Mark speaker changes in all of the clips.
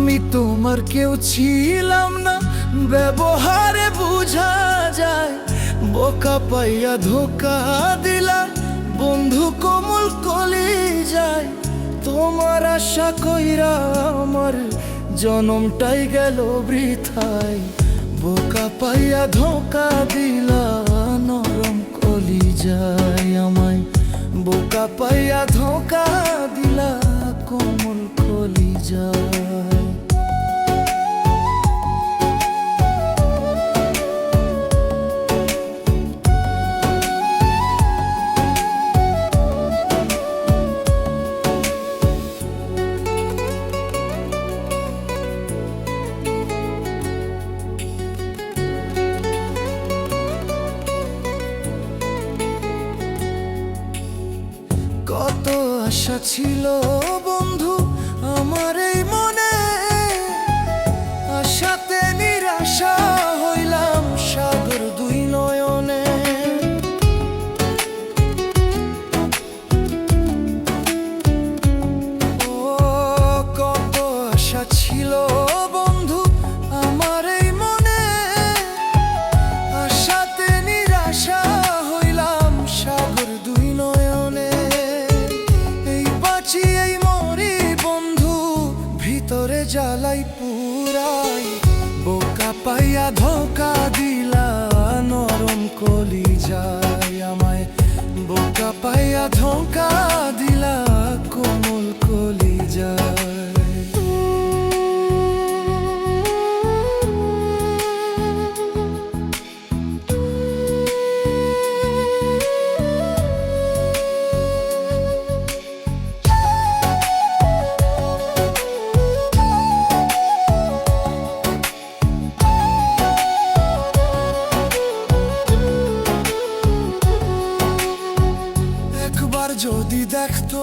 Speaker 1: আমি তোমার কেউ ছিলাম না, ব্যবহারে বুঝা যায়। বোকা পাইয়া ধোকা দিলা বন্ধু কোমল কলি যায়। তোমার আশা কইরা আমার জনমটাই গেল বৃথায়। বোকা পাইয়া ধোকা দিলা নরম কলি যায় আমায়। বোকা পাইয়া ধোকা দিলা কোমল কলি যায়। কত আশা ছিল বন্ধু আমার এই মনে, আশাতে নিরাশা হইলাম সাগর দুই নয়নে। ও কত আশা ছিল বন্ধু আমার এই মনে, আশাতে নিরাশা হইলাম সাগর দুই নয়নে। এই মরি বন্ধু ভিতরে জ্বালাই পুরাই। বোকা পাইয়া ধোকা দিলা নরম কলি যায় আমায়। বোকা পাইয়া ধোকা দিলা কোমল কলি যায়। যদি দেখতো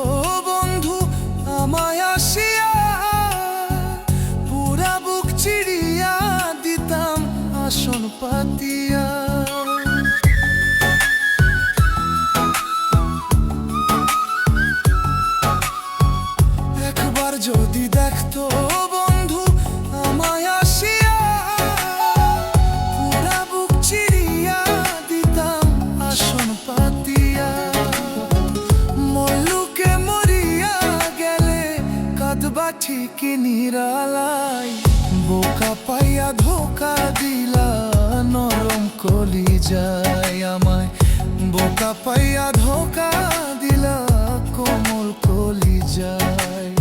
Speaker 1: বন্ধু আমায় আসিয়া, পুরা বুক চিড়িয়া দিতাম আসন পাতিয়া। একবার যদি দেখতো বন্ধু আমায় আসিয়া, পুরা বুক চিড়িয়া দিতাম আসন পাতিয়া। ঠিকই নিরালাই। বোকা পাইয়া ধোকা দিলা নরম কলি যায় আমায়। বোকা পাইয়া ধোকা দিলা কোমল কলি যায়।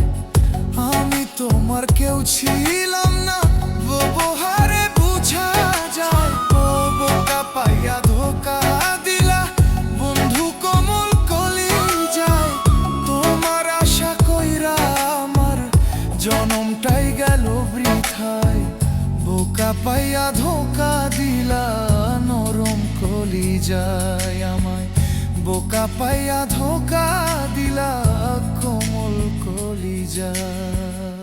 Speaker 1: আমি তোমার কেউ ছিলাম না, ব্যবহারে বুঝা যায়। ও বোকা পাইয়া ধোকা দিলা বন্ধু কোমল কলি যায়। তোমার আশা কইরা জনমটাই গেল বৃথায়। বোকা পাইয়া ধোকা দিলা নরম কলি যায় আমায়। বোকা পাইয়া ধোকা দিলা কোমল কলি যায়।